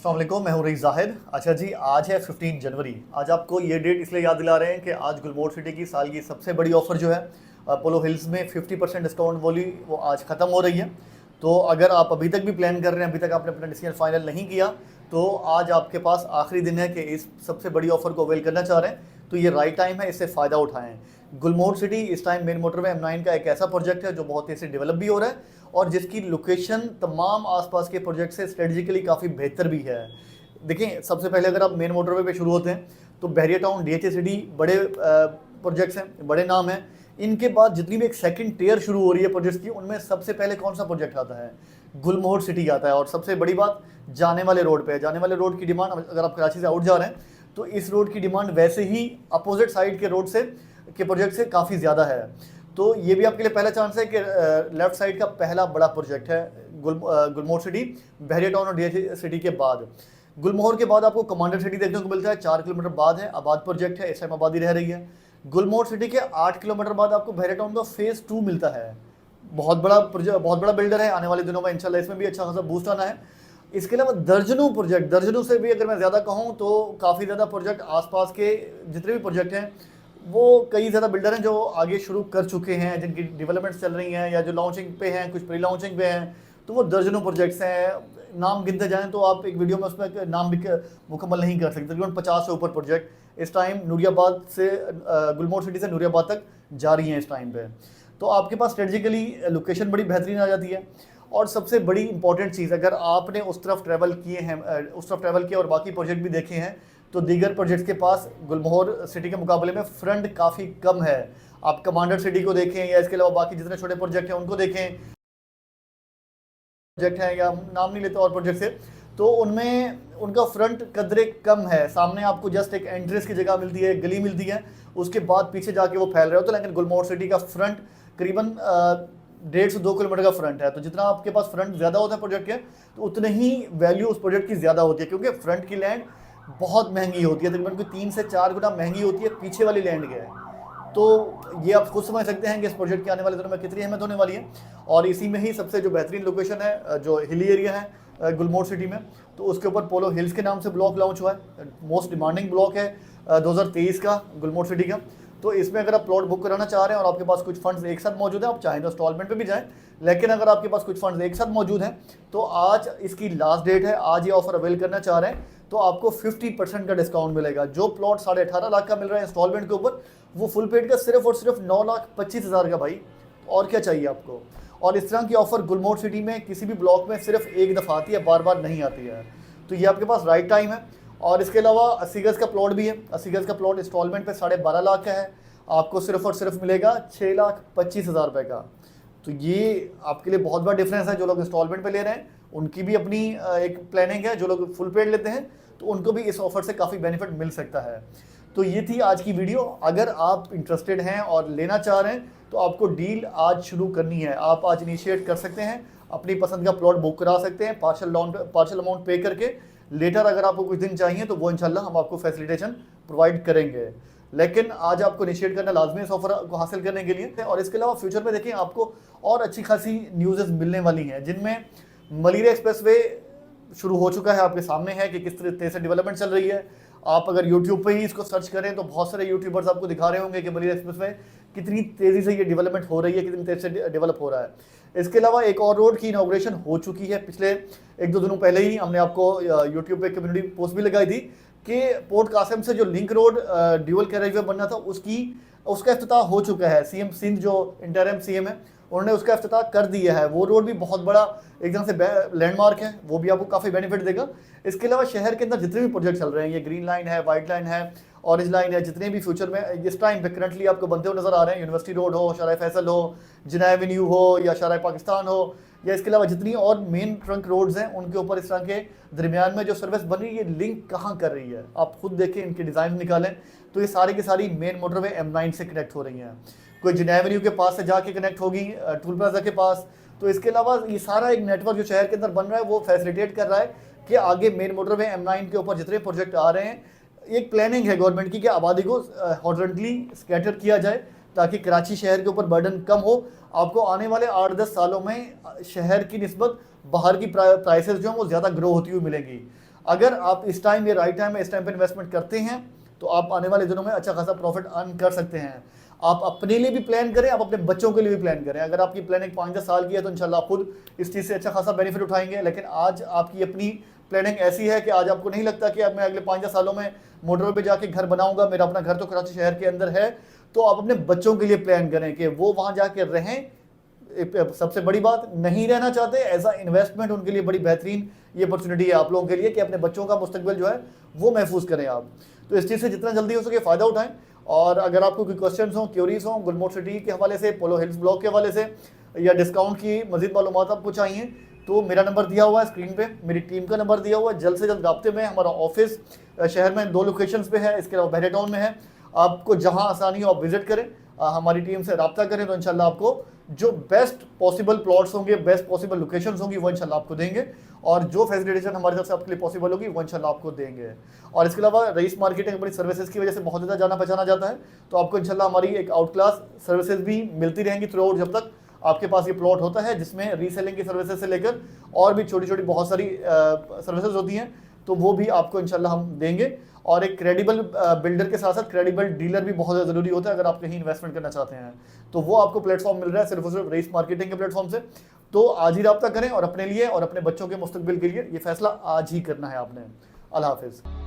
अस्सलाम वालेकुम, मैं हूं रईस जाहिद। अच्छा जी, आज है 15 जनवरी। आज आपको ये डेट इसलिए याद दिला रहे हैं कि आज गुलमोहर सिटी की साल की सबसे बड़ी ऑफ़र जो है अपोलो हिल्स में 50% डिस्काउंट वाली वो आज ख़त्म हो रही है। तो अगर आप अभी तक भी प्लान कर रहे हैं, अभी तक आपने अपना डिसीजन फाइनल नहीं किया, तो आज आपके पास आखिरी दिन है कि इस सबसे बड़ी ऑफ़र को अवेल करना चाह रहे हैं, तो ये राइट टाइम है, इससे फ़ायदा उठाएं। गुलमोहर सिटी इस टाइम मेन मोटरवे M9 का एक ऐसा प्रोजेक्ट है जो बहुत तेज़ी से डेवलप भी हो रहा है और जिसकी लोकेशन तमाम आसपास के प्रोजेक्ट से स्ट्रेटजिकली काफ़ी बेहतर भी है। देखिए, सबसे पहले अगर आप मेन मोटरवे पे शुरू होते हैं तो बैरियर टाउन, DHA सिटी बड़े प्रोजेक्ट्स हैं, बड़े नाम हैं। इनके बाद जितनी भी एक सेकंड टियर शुरू हो रही है प्रोजेक्ट्स की, उनमें सबसे पहले कौन सा प्रोजेक्ट आता है? गुलमोहर सिटी आता है। और सबसे बड़ी बात, जाने वाले रोड पे है। जाने वाले रोड की डिमांड, अगर आप कराची से आउट जा रहे हैं तो इस रोड की डिमांड वैसे ही अपोजिट साइड के रोड से के प्रोजेक्ट से काफ़ी ज़्यादा है। तो ये भी आपके लिए पहला चांस है कि लेफ्ट साइड का पहला बड़ा प्रोजेक्ट है गुलमोहर सिटी, बैरियर टाउन और DHA सिटी के बाद। गुलमोहर के बाद आपको कमांडर सिटी देखने को मिलता है, 4 किलोमीटर बाद है, आबाद प्रोजेक्ट है, इस टाइम आबादी रह रही है। गुलमोहर सिटी के 8 किलोमीटर बाद आपको बैरियर टाउन का फेज़ 2 मिलता है। बहुत बड़ा प्रोजेक्ट, बहुत बड़ा बिल्डर है। आने वाले दिनों में इंशाल्लाह इसमें भी अच्छा खासा बूस्ट आना है। इसके अलावा दर्जनों प्रोजेक्ट, दर्जनों से भी अगर मैं ज़्यादा कहूँ तो काफ़ी ज़्यादा प्रोजेक्ट आसपास के जितने भी प्रोजेक्ट हैं वो कई ज़्यादा बिल्डर हैं जो आगे शुरू कर चुके हैं, जिनकी डेवलपमेंट्स चल रही हैं या जो लॉन्चिंग पे हैं, कुछ प्री लॉन्चिंग पे हैं। तो वो दर्जनों प्रोजेक्ट्स हैं। नाम गिनते जाएं तो आप एक वीडियो में उसमें नाम भी मुकम्मल नहीं कर सकते। तकरीबन 50 से ऊपर प्रोजेक्ट इस टाइम नूरियाबाद से गुलमोहर सिटी से नूरियाबाद तक जारी हैं इस टाइम पे। तो आपके पास स्ट्रेटजिकली लोकेशन बड़ी बेहतरीन आ जाती है। और सबसे बड़ी इंपॉर्टेंट चीज़, अगर आपने उस तरफ ट्रैवल किए हैं, उस तरफ ट्रैवल किया और बाकी प्रोजेक्ट भी देखे हैं, तो दीगर प्रोजेक्ट्स के पास गुलमोहर सिटी के मुकाबले में फ्रंट काफ़ी कम है। आप कमांडर सिटी को देखें या इसके अलावा बाकी जितने छोटे प्रोजेक्ट हैं उनको देखें, प्रोजेक्ट हैं या नाम नहीं लेते और प्रोजेक्ट से, तो उनमें उनका फ्रंट कदरे कम है। सामने आपको जस्ट एक एंट्रेंस की जगह मिलती है, गली मिलती है, उसके बाद पीछे जाके वो फैल रहे हो। तो लेकिन गुलमोहर सिटी का फ्रंट करीबन 1.5 से 2 किलोमीटर का फ्रंट है। तो जितना आपके पास फ्रंट ज़्यादा होता है प्रोजेक्ट के, तो उतनी ही वैल्यू उस प्रोजेक्ट की ज़्यादा होती है, क्योंकि फ्रंट की लैंड बहुत महंगी होती है, तकरीबन 3 से 4 गुना महंगी होती है पीछे वाली लैंड के। तो ये आप खुद समझ सकते हैं कि इस प्रोजेक्ट के आने वाले दिनों में कितनी अहमियत होने वाली है। और इसी में ही सबसे जो बेहतरीन लोकेशन है, जो हिली एरिया है गुलमोहर सिटी में, तो उसके ऊपर पोलो हिल्स के नाम से ब्लॉक लॉन्च हुआ है। मोस्ट डिमांडिंग ब्लॉक है 2023 का गुलमोहर सिटी का। तो इसमें अगर आप प्लॉट बुक कराना चाह रहे हैं और आपके पास कुछ फंड्स एक साथ मौजूद हैं, आप चाहें तो इंस्टॉलमेंट पे भी जाएं, लेकिन अगर आपके पास कुछ फंड्स एक साथ मौजूद हैं तो आज इसकी लास्ट डेट है। आज ये ऑफर अवेल करना चाह रहे हैं तो आपको 50% का डिस्काउंट मिलेगा। जो प्लॉट 18.5 लाख का मिल रहा है इंस्टॉलमेंट के ऊपर, वो फुल पेड का सिर्फ और सिर्फ 9,25,000 का भाई। और क्या चाहिए आपको? और इस तरह की ऑफर गुलमोहर सिटी में किसी भी ब्लॉक में सिर्फ एक दफ़ा आती है, बार बार नहीं आती है। तो ये आपके पास राइट टाइम है। और इसके अलावा 80 गज़ का प्लॉट भी है। 80 गज़ का प्लॉट इंस्टॉलमेंट पे 12.5 लाख का है, आपको सिर्फ और सिर्फ मिलेगा 6,25,000 रुपये का। तो ये आपके लिए बहुत बड़ा डिफरेंस है। जो लोग इंस्टॉलमेंट पे ले रहे हैं उनकी भी अपनी एक प्लानिंग है, जो लोग फुल पेड लेते हैं तो उनको भी इस ऑफर से काफ़ी बेनिफिट मिल सकता है। तो ये थी आज की वीडियो। अगर आप इंटरेस्टेड हैं और लेना चाह रहे हैं तो आपको डील आज शुरू करनी है। आप आज इनिशिएट कर सकते हैं, अपनी पसंद का प्लॉट बुक करा सकते हैं पार्शल अमाउंट पे करके। लेटर अगर आपको कुछ दिन चाहिए तो वो इंशाल्लाह हम आपको फैसिलिटेशन प्रोवाइड करेंगे, लेकिन आज आपको इनिशिएट करना लाजमी इस ऑफर को हासिल करने के लिए। और इसके अलावा फ्यूचर में देखिए आपको और अच्छी खासी न्यूज़ मिलने वाली हैं, जिनमें मलिरा एक्सप्रेसवे शुरू हो चुका है, आपके सामने है कि किस तरह से डेवलपमेंट चल रही है। आप अगर यूट्यूब पे ही इसको सर्च करें तो बहुत सारे यूट्यूबर्स आपको दिखा रहे होंगे कि मलिरा एक्सप्रेसवे कितनी तेज़ी से ये डेवलपमेंट हो रही है, कितनी तेज़ी से डेवलप हो रहा है। इसके अलावा एक और रोड की इनॉग्रेशन हो चुकी है। पिछले 1-2 दिनों पहले ही हमने आपको यूट्यूब पे कम्युनिटी पोस्ट भी लगाई थी कि पोर्ट कासिम से जो लिंक रोड ड्यूअल कैरेजवे बनना था उसका इफ्तिताह हो चुका है। CM सिंध जो इंटरिम CM है, उन्होंने उसका इफ्तिताह कर दिया है। वो रोड भी बहुत बड़ा एक तरह से लैंडमार्क है, वो भी आपको काफ़ी बेनिफिट देगा। इसके अलावा शहर के अंदर जितने भी प्रोजेक्ट चल रहे हैं, ये ग्रीन लाइन है, वाइट लाइन है, ऑरेंज लाइन है, जितने भी फ्यूचर में इस टाइम पे करंटली आपको बनते हुए नजर आ रहे हैं, यूनिवर्सिटी रोड हो, शाहराह फैसल हो, जिना एवेन्यू हो या शाहराह पाकिस्तान हो, या इसके अलावा जितनी और मेन ट्रंक रोड्स हैं उनके ऊपर इस तरह के दरमियान में जो सर्विस बन रही है, ये लिंक कहाँ कर रही है आप खुद देखें, इनके डिज़ाइन निकालें। तो ये सारी की सारी मेन मोटरवे M9 से कनेक्ट हो रही हैं। कोई जिना एवेन्यू के पास से जाके कनेक्ट होगी टूल प्लाजा के पास। तो इसके अलावा ये सारा एक नेटवर्क जो शहर के अंदर बन रहा है वो फैसिलिटेट कर रहा है कि आगे मेन मोटरवे M9 के ऊपर जितने प्रोजेक्ट आ रहे हैं, एक प्लानिंग है गवर्नमेंट की कि आबादी को हॉरिजॉन्टली स्कैटर किया जाए ताकि कराची शहर के ऊपर बर्डन कम हो। आपको आने वाले 8-10 सालों में शहर की निस्बत बाहर की प्राइसेस जो हैं वो ज़्यादा ग्रो होती हुई मिलेंगी। अगर आप इस टाइम ये राइट टाइम है, इस टाइम पे इन्वेस्टमेंट करते हैं तो आप आने वाले दिनों में अच्छा खासा प्रॉफिट अर्न कर सकते हैं। आप अपने लिए भी प्लान करें, आप अपने बच्चों के लिए भी प्लान करें। अगर आपकी प्लानिंग 5-10 साल की है तो इंशाल्लाह आप खुद इस चीज़ से अच्छा खासा बेनिफिट उठाएंगे। लेकिन आज आपकी अपनी प्लानिंग ऐसी है कि आज आपको नहीं लगता कि अब मैं अगले 5-10 सालों में मोटर पे जाके घर बनाऊंगा, मेरा अपना घर तो कराची शहर के अंदर है, तो आप अपने बच्चों के लिए प्लान करें कि वो वहाँ जाके रहें। सबसे बड़ी बात, नहीं रहना चाहते, एज अ इन्वेस्टमेंट उनके लिए बड़ी बेहतरीन ये अपॉर्चुनिटी है आप लोगों के लिए कि अपने बच्चों का मुस्तकबिल जो है वो महफूज करें आप। तो इस चीज़ से जितना जल्दी हो सके फ़ायदा उठाएं। और अगर आपको कोई क्वेश्चन हो, क्यूरीज हो गुलमोहर सिटी के हवाले से, पोलो हिल्स ब्लॉक के हवाले से, या डिस्काउंट की मजीद मालूमात आपको चाहिए, तो मेरा नंबर दिया हुआ है स्क्रीन पे, मेरी टीम का नंबर दिया हुआ है। जल्द से जल्द राब्ते में, हमारा ऑफिस शहर में 2 लोकेशंस पे है, इसके अलावा बहरे टाउन में है। आपको जहां आसानी हो आप विजिट करें, हमारी टीम से रब्ता करें, तो इंशाल्लाह आपको जो बेस्ट पॉसिबल प्लॉट्स होंगे, बेस्ट पॉसिबल लोकेशंस होंगी, वो इंशाल्लाह आपको देंगे। और जो फैसिलिटेशन हमारी तरफ से आपके लिए पॉसिबल होगी वो इंशाल्लाह आपको देंगे। और इसके अलावा रईस मार्केटिंग अपनी सर्विसेज की वजह से बहुत ज़्यादा जाना पहचाना जाता है, तो आपको इंशाल्लाह हमारी एक आउट क्लास सर्विसेज भी मिलती रहेंगी थ्रू आउट जब तक आपके पास ये प्लॉट होता है, जिसमें रीसेलिंग की सर्विसेज से लेकर और भी छोटी छोटी बहुत सारी सर्विसेज होती हैं, तो वो भी आपको इंशाल्लाह हम देंगे। और एक क्रेडिबल बिल्डर के साथ साथ क्रेडिबल डीलर भी बहुत ज़्यादा ज़रूरी होता है अगर आप कहीं इन्वेस्टमेंट करना चाहते हैं, तो वो आपको प्लेटफॉर्म मिल रहा है सिर्फ और सिर्फ रईस मार्केटिंग के प्लेटफॉर्म से। तो आज ही रब्ता करें और अपने लिए और अपने बच्चों के मुस्तकबिल के लिए ये फैसला आज ही करना है आपने। अल्लाह हाफिज़।